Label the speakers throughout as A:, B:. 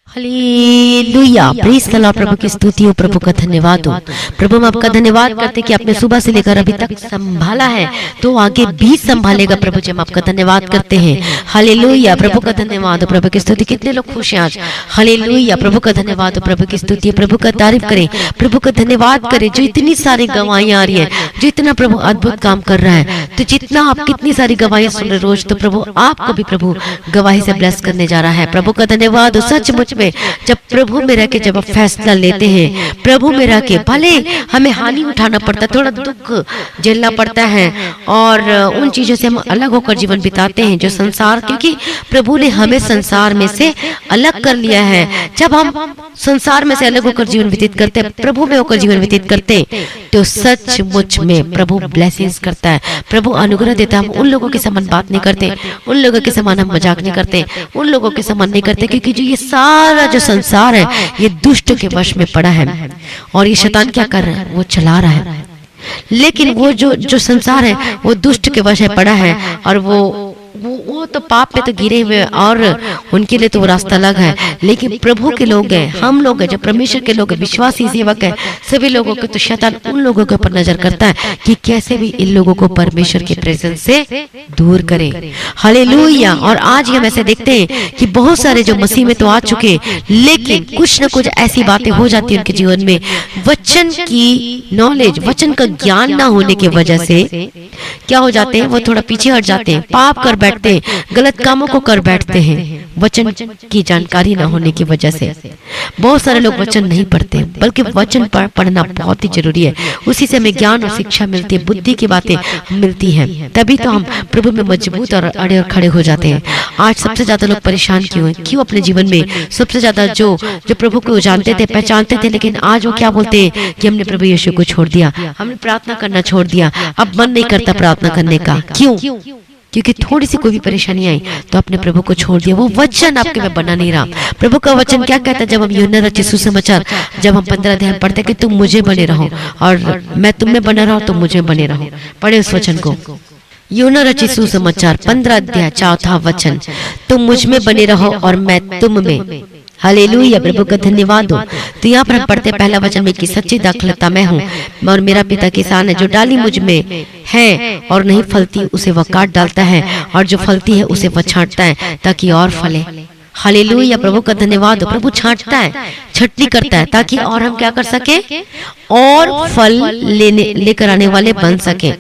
A: Hallelujah, praise the Lord. प्रभु की स्तुति हो, प्रभु का धन्यवाद हो। प्रभु हम आपका धन्यवाद करते कि आपने सुबह से लेकर अभी तक संभाला है तो आगे भी संभालेगा। प्रभु जी हम आपका धन्यवाद करते हैं। हालेलुया, प्रभु का धन्यवाद हो, प्रभु की स्तुति। कितने लोग खुश हैं आज? हालेलुया, प्रभु का धन्यवाद हो, प्रभु की स्तुति, प्रभु का तारीफ करें, प्रभु का धन्यवाद करें जो इतनी सारी गवाहियां आ रही है, जो इतना प्रभु अद्भुत काम कर रहा है। तो जितना आप कितनी सारी गवाहियां सुन रहे रोज, तो प्रभु आपको भी प्रभु गवाही से ब्लेस करने जा रहा है। प्रभु का धन्यवाद हो। सचमुच में जब प्रभु में रह के जब आप फैसला लेते हैं, प्रभु में रह के भले हमें हानि उठाना पड़ता है, थोड़ा दुख झेलना पड़ता है और उन चीजों से हम अलग होकर जीवन बिताते हैं जो संसार, क्योंकि प्रभु ने हमें संसार में से अलग कर लिया है। जब हम संसार में से अलग होकर जीवन व्यतीत करते हैं, प्रभु में होकर जीवन व्यतीत करते हैं, तो सचमुच में प्रभु ब्लेसिंग्स करता है, प्रभु अनुग्रह देता है। हम उन लोगों के समान बात नहीं करते, उन लोगों के समान हम मजाक नहीं करते, उन लोगों के समान नहीं करते, क्योंकि जो ये सारा जो संसार है ये दुष्ट के वश में पड़ा है और ये शैतान क्या कर रहा है? वो चला रहा है। लेकिन वो जो संसार है वो दुष्ट के वश में पड़ा है और वो तो पाप में तो गिरे हुए और उनके लिए तो वो रास्ता अलग है। लेकिन प्रभु के लोग हैं, हम लोग हैं, जो परमेश्वर के लोग हैं, विश्वासी सेवक है, सभी लोगों को तो शैतान उन लोगों के ऊपर नजर करता है कि कैसे भी इन लोगों को परमेश्वर के प्रेजेंस से दूर करें। हालेलुया। और आज हम ऐसे देखते हैं कि बहुत सारे जो मसीह में तो आ चुके, लेकिन कुछ न कुछ ऐसी बातें हो जाती है उनके जीवन में, वचन की नॉलेज, वचन का ज्ञान ना होने की वजह से क्या हो जाते हैं? वो थोड़ा पीछे हट जाते हैं, पाप कर बैठते हैं, गलत कामों को कर बैठते हैं, वचन की जानकारी ना होने की वजह से। बहुत सारे लोग वचन नहीं पढ़ते, बल्कि वचन पढ़ना बहुत ही जरूरी है। उसी से हमें ज्ञान और शिक्षा मिलती है, बुद्धि की बातें मिलती हैं, तभी तो हम प्रभु में मजबूत और अड़े और खड़े हो जाते हैं। आज सबसे ज्यादा लोग परेशान क्यों हैं? क्यों अपने जीवन में सबसे ज्यादा जो प्रभु को जानते थे, पहचानते थे, लेकिन आज वो क्या बोलते हैं कि हमने प्रभु यीशु को छोड़ दिया, हमने प्रार्थना करना छोड़ दिया, अब मन नहीं करता प्रार्थना करने का। क्यों? क्योंकि थोड़ी सी कोई भी परेशानी आई तो अपने प्रभु को छोड़ दिया। वो वचन आपके में बना नहीं रहा। प्रभु का वचन क्या कहता है? जब हम यूहन्ना रचित सुसमाचार जब हम 15 अध्याय पढ़ते कि तुम मुझे बने रहो और मैं तुम में बना रहा, तुम मुझे बने रहो। पढ़े उस वचन को, यूहन्ना रचित सुसमाचार 15 अध्याय 4वां वचन, तुम मुझ में बने रहो और मैं तुम में। हालेलुया, प्रभु का धन्यवाद हो। तो यहाँ पर हम पढ़ते पहला वचन में कि सच्ची दाखलता मैं हूँ और मेरा पिता किसान है, जो डाली मुझ में है और नहीं फलती उसे वह काट डालता है, और जो फलती है उसे वह छांटता है ताकि और फले। हालेलुया, प्रभु का धन्यवाद हो। प्रभु छांटता है, छटनी करता है ताकि और हम क्या कर सके? और फल लेकर आने वाले बन सके।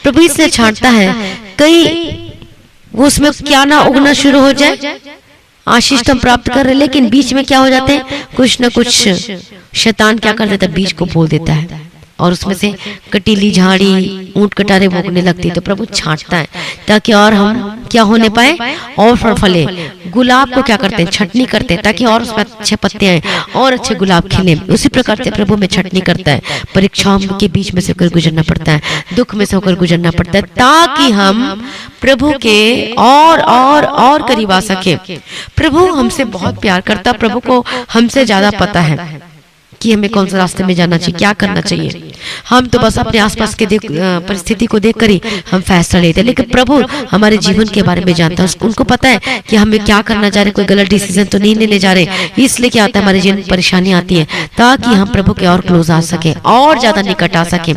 A: प्रभु इसलिए छांटता है कहीं वो उसमें क्या ना उगना शुरू हो जाए, आशीष तो हम प्राप्त कर रहे, लेकिन बीच में क्या हो जाते हैं? कुछ न कुछ शैतान क्या कर देता है? बीज को बोल देता है और उसमें से कटीली झाड़ी, ऊंट कटारे बोगने लगती है। तो प्रभु छांटता है ताकि और हम क्या होने पाए? और फल फले। गुलाब को क्या करते हैं? छटनी करते हैं ताकि और उसमें अच्छे पत्ते आए और अच्छे गुलाब खिले। उसी प्रकार से प्रभु में छटनी करता है। परीक्षाओं के बीच में से होकर गुजरना पड़ता है, दुख में से होकर गुजरना पड़ता है, ताकि हम प्रभु के और करीब आ सके। प्रभु हमसे बहुत प्यार करता, प्रभु को हमसे ज्यादा पता है कि हमें कौन से रास्ते में जाना चाहिए, क्या करना चाहिए। हम तो बस अपने आसपास के परिस्थिति को देखकर ही हम फैसला लेते हैं, लेकिन प्रभु हमारे जीवन के बारे में जानता है। उनको पता है कि हमें क्या करना चाह रहे, कोई गलत डिसीजन तो नहीं लेने जा रहे। इसलिए क्या आता है? हमारे जीवन में परेशानी आती है ताकि हम प्रभु के और क्लोज आ सके, और ज्यादा निकट आ सके।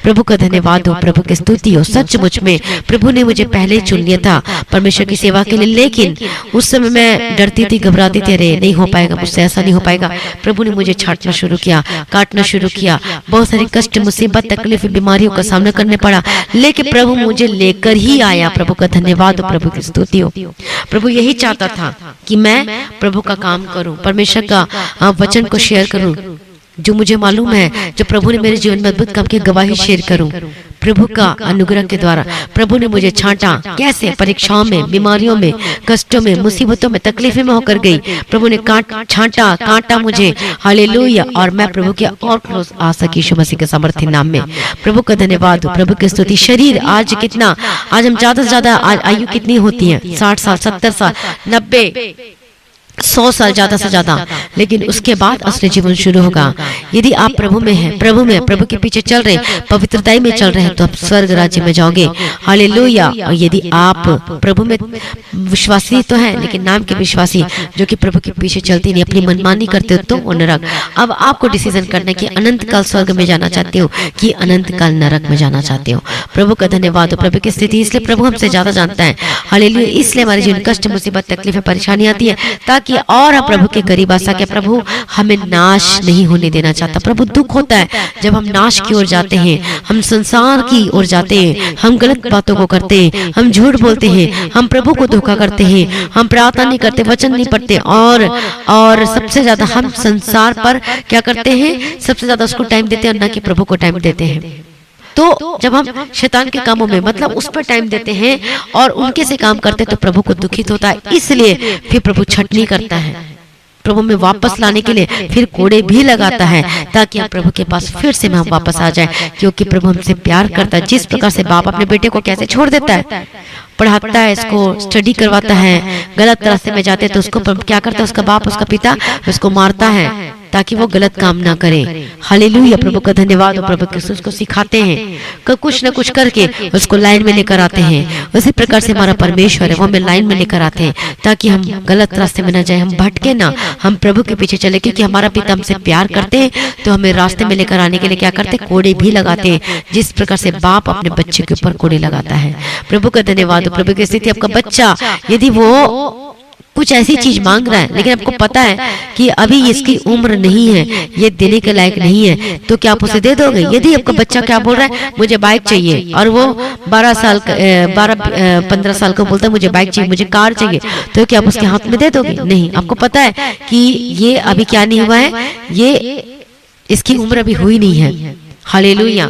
A: प्रभु का धन्यवाद हो, प्रभु की स्तुति हो। सचमुच में प्रभु ने मुझे पहले ही चुन लिया था परमेश्वर की सेवा के लिए, लेकिन उस समय मैं डरती थी, घबराती थी, अरे नहीं हो पाएगा मुझसे, ऐसा नहीं हो पाएगा। प्रभु ने मुझे छांटना शुरू किया, काटना शुरू किया, बहुत सारी कष्ट, मुसीबत, तकलीफ, बीमारियों का सामना करने पड़ा, लेकिन प्रभु मुझे लेकर ही आया। प्रभु का धन्यवाद हो, प्रभु की स्तुति हो। प्रभु यही चाहता था कि मैं प्रभु का काम करूं, परमेश्वर का वचन को शेयर करूं, जो मुझे मालूम है, जो प्रभु ने मेरे जीवन में अद्भुत काम की गवाही शेयर करूं। प्रभु का अनुग्रह के द्वारा प्रभु ने मुझे छांटा। कैसे? परीक्षाओं में, बीमारियों में, कष्टों में, मुसीबतों में, तकलीफों में होकर गई। प्रभु ने छांटा, काटा मुझे। हालेलुया। और मैं प्रभु के और क्लोज आ सकी यीशु मसीह के सामर्थ्य नाम में। प्रभु का धन्यवाद हो, प्रभु की स्तुति। शरीर आज कितना, आज हम ज्यादा से ज्यादा आयु कितनी होती है? 60 साल, 70 साल, 90, 100 साल ज्यादा से ज्यादा, लेकिन उसके बाद असली जीवन शुरू होगा। यदि आप प्रभु में हैं, प्रभु के पीछे चल रहे, पवित्रता में चल रहे हैं, तो आप स्वर्ग राज्य में जाओगे। हालेलुया। और यदि आप प्रभु में विश्वासी तो है, लेकिन नाम के विश्वासी जो कि प्रभु के पीछे चलते नहीं, अपनी मनमानी करते हो, तो वो नरक। अब आपको डिसीजन करना कि अनंत काल स्वर्ग में जाना चाहते हो कि अनंत काल नरक में जाना चाहते हो। प्रभु का धन्यवाद हो। प्रभु की स्थिति, इसलिए प्रभु हमसे ज्यादा जानता है। हालेलुया। इसलिए हमारे जीवन कष्ट, मुसीबत, तकलीफें, परेशानी आती है, ताकि और हम प्रभु के करीब आ सके। प्रभु हमें नाश नहीं होने देना चाहता। प्रभु दुख होता है जब हम नाश की ओर जाते हैं, हम संसार की ओर जाते हैं, हम गलत बातों को करते हैं, हम झूठ बोलते हैं, हम प्रभु को धोखा करते हैं, हम प्रार्थना नहीं करते, वचन नहीं पढ़ते, और सबसे ज्यादा हम संसार पर क्या करते हैं, सबसे ज्यादा उसको टाइम देते हैं और न कि प्रभु को टाइम देते हैं। तो जब हम शैतान के कामों में मतलब उस पर टाइम देते हैं और उनके से काम करते हैं, तो प्रभु को दुखित होता है। इसलिए फिर प्रभु छटनी करता है, प्रभु में वापस लाने के लिए फिर कोड़े भी लगाता है, ताकि हम प्रभु के पास फिर से हम वापस आ जाए, क्योंकि प्रभु हमसे प्यार करता है। जिस प्रकार से बाप अपने बेटे को कैसे छोड़ देता है, पढ़ाता है, इसको स्टडी करवाता है, गलत रास्ते में जाते तो उसको क्या करता है, उसका बाप, उसका पिता उसको मारता है ताकि वो गलत काम ना करे। हालेलुया। प्रभु का धन्यवाद हो। प्रभु कृष्ण उसको सिखाते हैं, कुछ न कुछ करके उसको लाइन में लेकर आते हैं। उसी प्रकार से हमारा परमेश्वर है, वो हमें लाइन में लेकर आते हैं ताकि हम गलत रास्ते में ना जाए, हम भटके ना, हम प्रभु के पीछे चले, क्योंकि हमारा पिता हमसे प्यार करते हैं। तो हमें रास्ते में लेकर आने के लिए क्या करते हैं, कोड़े भी लगाते हैं। जिस प्रकार से बाप अपने बच्चे के ऊपर कोड़े लगाता है। प्रभु का धन्यवाद हो। प्रभु की स्थिति, आपका बच्चा यदि वो कुछ ऐसी चीज मांग रहा है, लेकिन आपको पता है कि अभी इसकी उम्र नहीं है, ये देने के लायक नहीं है, तो क्या आप उसे दे दोगे? यदि आपका बच्चा क्या बोल रहा है, मुझे बाइक चाहिए, और वो 15 साल का बोलता है मुझे बाइक चाहिए, मुझे कार चाहिए, तो क्या आप उसके हाथ में दे दोगे? नहीं। आपको पता है कि ये अभी क्या नहीं हुआ है, ये इसकी उम्र अभी हुई नहीं है। हालेलुया।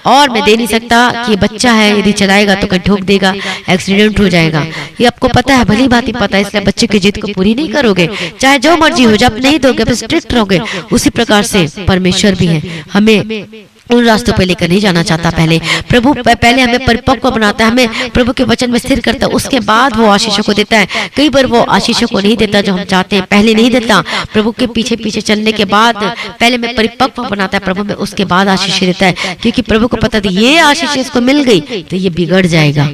A: और मैं दे नहीं सकता कि बच्चा है, यदि चलाएगा तो कहीं ठोक देगा, एक्सीडेंट हो जाएगा, ये आपको पता है, भली बात ही पता है। इसलिए बच्चे की जिद को पूरी नहीं करोगे, चाहे जो मर्जी हो, जब नहीं दोगे आप स्ट्रिक्ट रहोगे। उसी प्रकार से परमेश्वर भी है, हमें उन रास्तों पे लेकर नहीं जाना चाहता। प्रभु पहले हमें परिपक्व बनाता है, हमें प्रभु के वचन में स्थिर करता है, उसके बाद वो आशीषों को देता है। कई बार वो आशीषों को नहीं देता जो हम चाहते हैं, पहले नहीं देता। प्रभु के पीछे पीछे चलने के बाद पहले में परिपक्व बनाता है प्रभु में, उसके बाद आशीष देता है, क्योंकि प्रभु को पता था ये आशीष इसको मिल गई तो ये बिगड़ जाएगा।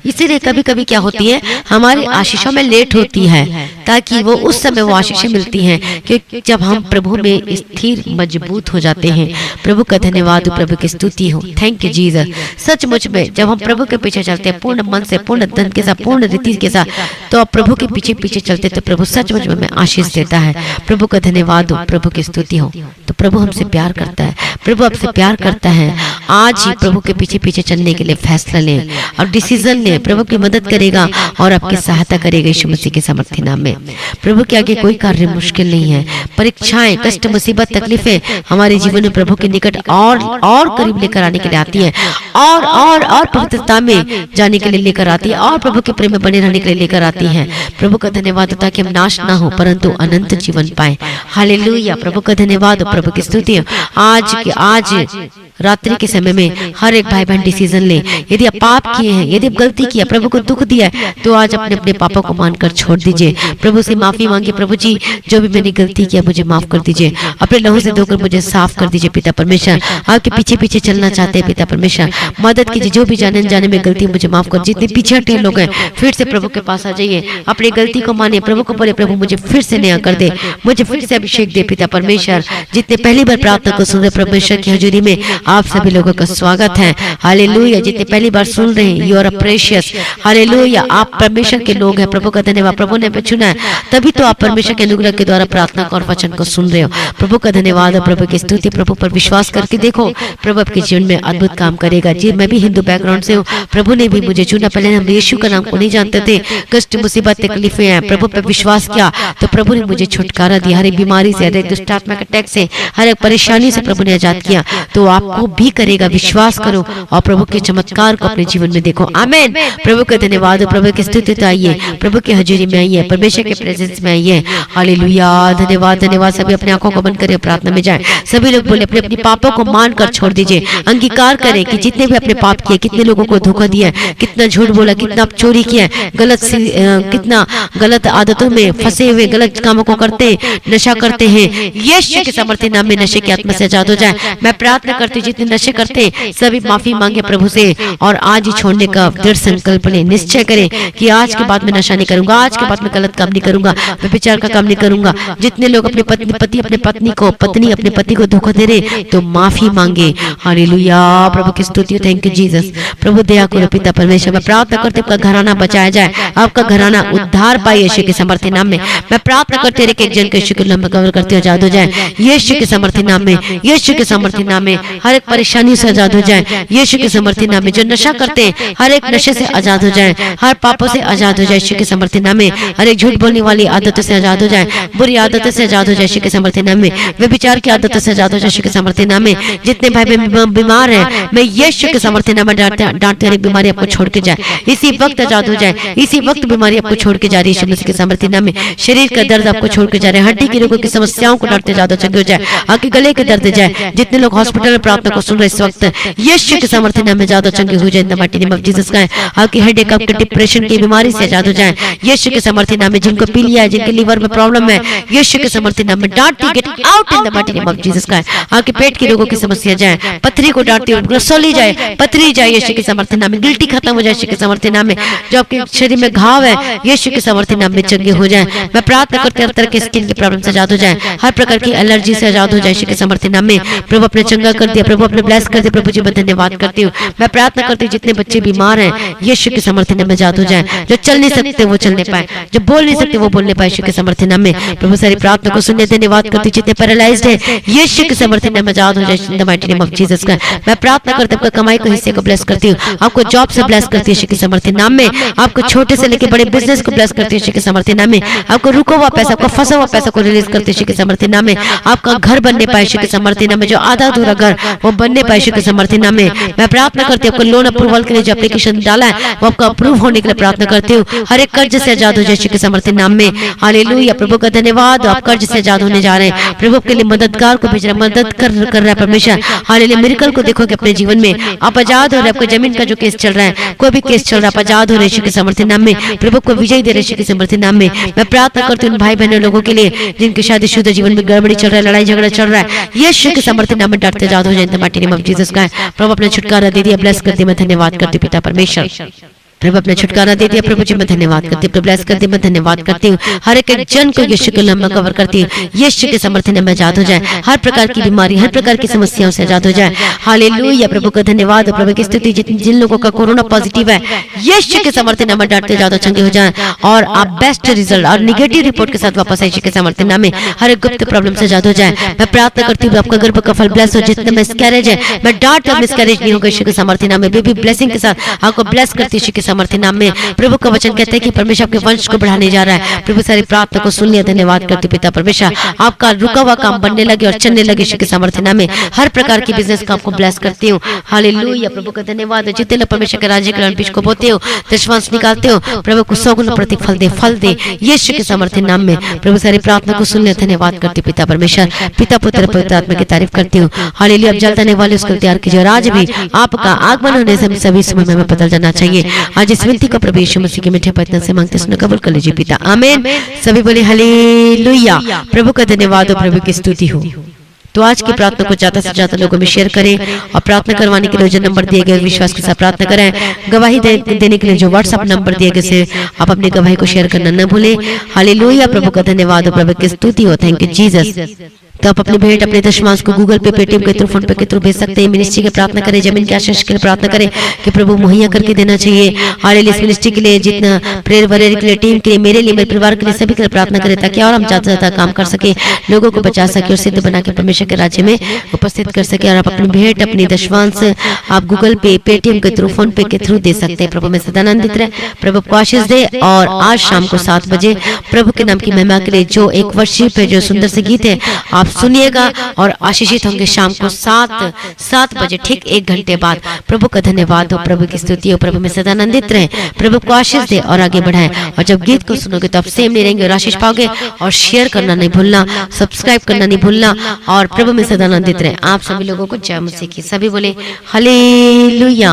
A: इसीलिए कभी कभी क्या होती है, हमारी आशीषों में लेट होती है, ताकि वो उस समय वो आशीषें मिलती हैं, क्योंकि जब हम प्रभु में स्थिर मजबूत हो जाते हैं। प्रभु का धन्यवाद, प्रभु की स्तुति हो। Thank you Jesus. सचमुच में जब हम प्रभु के पीछे चलते हैं पूर्ण मन से, पूर्ण धन के साथ, पूर्ण रीति के साथ, तो आप प्रभु के पीछे पीछे चलते तो प्रभु सचमुच में हमें आशीष देता है। प्रभु का धन्यवाद हो, प्रभु की स्तुति हो। तो प्रभु हमसे प्यार करता है, प्रभु आपसे प्यार करता है। आज ही प्रभु के पीछे पीछे चलने के लिए फैसला लें और डिसीजन लें। प्रभु की मदद करेगा और आपकी सहायता करेगा यीशु मसीह के सामर्थ्य नाम में। प्रभु के आगे कोई कार्य मुश्किल नहीं है। परीक्षाएं, कष्ट, मुसीबत, तकलीफें हमारे जीवन में प्रभु के निकट और करीब लेकर आने के लिए आती है, और पवित्रता में जाने के लिए लेकर आती है, और प्रभु के प्रेम में बने रहने के लिए लेकर आती है। प्रभु का धन्यवाद होता है कि हम नाश ना हो परंतु अनंत जीवन पाए। हालेलुया। प्रभु का धन्यवाद हो, प्रभु की स्तुति हो। आज रात्रि के समय में हर एक भाई बहन डिसीजन ले। यदि आप पाप किए हैं, यदि आप गलती किया, प्रभु को दुख दिया है, तो आज अपने अपने पापों को मानकर छोड़ दीजिए। प्रभु से माफी मांगिए, प्रभु जी जो भी मैंने गलती किया मुझे माफ कर दीजिए, अपने लहू से धोकर मुझे साफ कर दीजिए। पिता परमेश्वर, आपके पीछे पीछे चलना चाहते हैं पिता परमेश्वर, मदद कीजिए। जो भी जाने जाने में गलती मुझे माफ कर। जितने पीछे हटे लोग हैं, फिर से प्रभु के पास आ जाइए, अपनी गलती को मानिए, प्रभु को बोले प्रभु मुझे फिर से नया कर दे, मुझे फिर से अभिषेक दे पिता परमेश्वर। जितने पहली बार प्रार्थना को सुन रहे परमेश्वर की हजूरी में आप सभी लोगों का स्वागत है। हालेलुया। जितने पहली बार सुन रहे हैं, यू आर प्रेशियस। हालेलुया। आप परमेश्वर के लोग हैं। प्रभु का धन्यवाद, प्रभु ने चुना है, तभी तो आप परमेश्वर के अनुग्रह के द्वारा प्रार्थना और वचन को सुन रहे हो। प्रभु का धन्यवाद और प्रभु की स्तुति। प्रभु पर विश्वास करके देखो, प्रभु आपके जीवन में अद्भुत काम करेगा। जी मैं भी हिंदू बैकग्राउंड से हूँ, प्रभु ने भी मुझे चुना। पहले हम यीशु का नाम को नहीं जानते थे, कष्ट, मुसीबत, तकलीफें हैं, प्रभु पर विश्वास किया तो प्रभु ने मुझे छुटकारा दिया। हर एक बीमारी से, हर एक दुष्ट आत्मा के अटैक से, हर एक परेशानी से प्रभु ने आजाद किया। तो आप आपको भी करेगा। विश्वास करो और प्रभु के चमत्कार को अपने जीवन में देखो। आमीन। प्रभु का धन्यवाद हो, प्रभु की स्तुति तो आइए, प्रभु की हजूरी में आइए, परमेश्वर के प्रेजेंस में आइए। हालेलुया। धन्यवाद धन्यवाद। सभी अपने आंखों को बंद करें, प्रार्थना में जाएं। सभी लोग बोले अपने अपने पापों को मानकर छोड़ दीजिए। अंगीकार करें कि जितने भी अपने पाप किए, कितने लोगों को धोखा दिया, कितना झूठ बोला, कितना चोरी किया, कितना गलत आदतों में फंसे हुए, गलत कामों को करते, नशा करते हैं, यीशु के सामर्थ्य नाम में नशे की आत्मा से आजाद हो जाए। मैं प्रार्थना करती हूँ जितने नशे करते सभी माफी मांगे प्रभु से और आज ही छोड़ने का दृढ़ संकल्प लें। निश्चय करें कि आज के बाद मैं नशा नहीं करूंगा, आज के बाद मैं गलत काम नहीं करूंगा, मैं विचार का काम नहीं करूंगा। जितने लोग अपने पति अपने पति को धोखा दे रहे तो माफी मांगे। हालेलुया। प्रभु की स्तुति। Thank you Jesus. प्रभु दया करो पिता परमेश्वर। मैं प्रार्थना करते आपका घराना बचाया जाए, आपका घराना उद्धार पाए यीशु के सामर्थ्य नाम में। मैं प्रार्थना करते एक एक जन के यीशु के नाम कवर करते आजाद हो जाए यीशु के सामर्थ्य नाम में, यीशु के सामर्थ्य नाम में। हर एक परेशानी से आजाद हो जाए यीशु के सामर्थ्य नाम में। जो नशा करते हैं हर एक नशे से आजाद हो जाए, हर पापों से आजाद हो जाए यीशु के सामर्थ्य नाम में। हर एक झूठ बोलने वाली आदतों से आजाद हो जाए, बुरी आदतों से आजाद हो जाए यीशु के सामर्थ्य नाम में। व्यभिचार की आदतों से आजाद हो जाए यीशु के सामर्थ्य नाम में। जितने भाई बहन बीमार हैं मैं यीशु के सामर्थ्य नाम में डांटते हर एक बीमारी आपको छोड़ के जाए, इसी वक्त आजाद हो जाए, इसी वक्त बीमारी आपको छोड़ के जा रही है यीशु मसीह के सामर्थ्य नाम में। शरीर का दर्द आपको छोड़ के जा रहे हैं, हड्डी की रोगों की समस्याओं को डांटते ज्यादा चंगे हो जाए, आपके गले के दर्द जाए। जितने लोग हॉस्पिटल में प्रार्थना को सुन रहे इस वक्त यीशु के सामर्थ्य नाम में ज्यादा चंगे हो जाए इन the mighty name of Jesus का। आपकी हेडेक, आपके डिप्रेशन की बीमारी से आजाद हो जाए यीशु के सामर्थ्य नाम में। जिनको पीलिया है, जिनके लीवर में प्रॉब्लम है यीशु के सामर्थ्य नाम में डांटती get out in the mighty name of Jesus का। आपके पेट की रोगों की समस्या जाए, पथरी को डांटती रसोली जाए, पथरी जाए यीशु के सामर्थ्य नाम में। गिल्टी खत्म हो जाए यीशु के सामर्थ्य नाम में। जो आपके शरीर में घाव है यीशु के सामर्थ्य नाम में चंगे हो जाए। मैं प्रार्थना करते हर तरह के स्किन की प्रॉब्लम से आजाद हो जाए, हर प्रकार की एलर्जी से आजाद हो जाए यीशु के सामर्थ्य नाम में। प्रभु अपने चंगा कर दिया, प्रभु अपने ब्लेस कर दिया। प्रभु जी मैं धन्यवाद करती हूँ। मैं प्रार्थना करती हूँ जितने बच्चे बीमार हैं यीशु के सामर्थ्य नाम में आजाद हो जाए। जो चल नहीं सकते वो चलने पाए, जो बोल नहीं सकते वो बोलने पाए यीशु के सामर्थ्य नाम में। प्रभु सारी प्रार्थना को सुनने धन्यवाद करती हूँ। जितने पैरालाइज्ड है यीशु के सामर्थ्य नाम में आजाद हो जाए इन the mighty name of Jesus का। मैं प्रार्थना करती हूँ आपका कमाई को हिस्से को ब्लेस करती हूँ, आपको जॉब से ब्लेस करती हूँ यीशु के सामर्थ्य नाम में। आपको छोटे से लेकर बड़े बिजनेस को ब्लेस करती हूँ यीशु के सामर्थ्य नाम में। आपको रुका हुआ पैसा, आपको फंसा हुआ पैसा को रिलीज करते यीशु के सामर्थ्य नाम में। आपका घर बनने पाए यीशु के सामर्थ्य नाम में। जो आधा अधूरा घर वो बनने पाए यीशु के सामर्थ्य नाम में। मैं प्रार्थना करती हूँ आपको लोन अप्रूवल के लिए जो एप्लीकेशन डाला है वो आपका अप्रूव होने के लिए प्रार्थना करती हूँ। हर एक कर्ज से आजाद हो जाए यीशु के सामर्थ्य नाम में। हालेलुया। प्रभु का धन्यवाद। आप कर्ज से आजाद होने जा रहे हैं, प्रभु के लिए मददगार को भेज रहा है, मदद कर रहा है परमेश्वर। हालेलुया। मिरेकल को देखोगे अपने जीवन में, आप आजाद हो रहे। आपको जमीन का जो केस चल रहा है, कोई भी केस चल रहा है, आप आजाद हो रहे यीशु के सामर्थ्य नाम में। प्रभु को विजय दे रहे यीशु के सामर्थ्य नाम में। मैं प्रार्थना करती हूँ भाई बहनों लोगों के लिए जिनके शादीशुदा जीवन में गड़बड़ी चल रहा है, लड़ाई झगड़ा चल रहा है, यीशु के सामर्थ्य नाम में डांटते आजाद हो जाए इन the mighty name of Jesus का। प्रभु अपना छुटकारा दे दिया, ब्लेस कर दिया। मैं धन्यवाद करती हूँ पिता परमेश्वर। प्रभु अपना छुटकारा दे दिया। प्रभु जी मैं धन्यवाद करती हूँ, ब्लेस कर दिया। मैं धन्यवाद करती हूँ हर एक जन को यीशु के नाम में कवर करती हूँ। यीशु के सामर्थ्य नाम में आजाद हो जाए, हर प्रकार की बीमारी, हर प्रकार की समस्याओं से आजाद हो जाए। हालेलुया। प्रभु का धन्यवाद। प्रभु की स्तुति। जिन लोगों का कोरोना पॉजिटिव है यीशु के सामर्थ्य नाम में डांटते ज्यादा चंगे हो जाए और आप बेस्ट रिजल्ट और निगेटिव रिपोर्ट के साथ वापस यीशु के सामर्थ्य नाम में। हर एक गुप्त प्रॉब्लम से आजाद हो जाए। मैं प्रार्थना करती हूँ आपका गर्भ का फल ब्लेस हो। जितने मिसकैरेज है मैं डांट मिसकैरेज नहीं होगा यीशु के सामर्थ्य नाम में। बेबी ब्लेसिंग के साथ आपको ब्लेस करती यीशु के सामर्थ्य नाम में। प्रभु का वचन कहते हैं कि परमेश्वर आपके वंश को बढ़ाने जा रहा है। प्रभु सारी प्रार्थना को सुन लिया, धन्यवाद करते पिता परमेश्वर। आपका रुका हुआ काम बनने लगे और चलने लगे यीशु के सामर्थ्य नाम में। हर प्रकार की बिजनेस का आपको ब्लेस करती हूँ। हालेलुया। प्रभु का धन्यवाद। जितने लोग परमेश्वर के राज्य के बीज को बोते हो, दशमांश निकालते हो, प्रभु को 100 गुना प्रतिफल दे, फल दे यीशु के सामर्थ्य नाम में। प्रभु सारी प्रार्थना को सुन लिया, धन्यवाद करती पिता परमेश्वर। पिता पुत्र पवित्र आत्मा की तारीफ करती हूँ। हालेलुया। अब जलने वाले उसको तैयार कीजिए और आज भी आपका आगमन होने से सभी समय में बदल जाना चाहिए। आज इस विनती का प्रभु यीशु मसीह के मीठे पवित्र से मांगते सुनो, कबूल कर लीजिए पिता। आमीन। सभी बोले हालेलुया। प्रभु का धन्यवाद हो, प्रभु की स्तुति हो। तो आज की प्रार्थना को ज्यादा से ज्यादा लोगों में शेयर करें और प्रार्थना करवाने के लिए जो नंबर दिए गए विश्वास के साथ प्रार्थना करें। गवाही देने के लिए जो व्हाट्सएप नंबर दिए गए से आप अपनी गवाही को शेयर करना न भूलें। हालेलुया। प्रभु का धन्यवाद हो, प्रभु की स्तुति हो। Thank you Jesus. तो आप अपनी भेंट अपने दशमांश को गूगल पे, पेटीएम के थ्रू, फोन पे के थ्रू भेज सकते हैं। मिनिस्ट्री की प्रार्थना करें, जमीन के आशीष के लिए प्रार्थना करें कि प्रभु मुहैया करके देना चाहिए। हालेलुया। इस मिनिस्ट्री के लिए जितना प्रेयर वरेयर के लिए, टीम के लिए, मेरे लिए, मेरे परिवार के लिए, सभी के लिए प्रार्थना करें ताकि और हम ज्यादा से ज्यादा काम कर सके, लोगों को बचा सके और सिद्ध बना के परमेश्वर के राज्य में उपस्थित कर सके। और आप अपनी भेंट अपनी दशमांश आप गूगल पे, पेटीएम के थ्रू, फोन पे के थ्रू दे सकते हैं। प्रभु में सदानंदित रहे, प्रभु को आशीष दे। और आज शाम को 7 बजे प्रभु के नाम की महिमा के लिए जो एक वर्शिप है, जो सुंदर से गीत है, आप सुनिएगा और आशीषित होंगे। शाम को 7 बजे ठीक 1 घंटे बाद। प्रभु का धन्यवाद हो, प्रभु की स्तुति हो, प्रभु में सदा आनंदित रहे, प्रभु को आशीष दे और आगे बढ़ाए। और जब गीत को सुनोगे तो आप सेम नहीं रहेंगे और आशीष पाओगे। और शेयर करना नहीं भूलना, सब्सक्राइब करना नहीं भूलना और प्रभु में सदा आनंदित रहे। आप सभी लोगों को जय मसीह की। सभी बोले हालेलुया।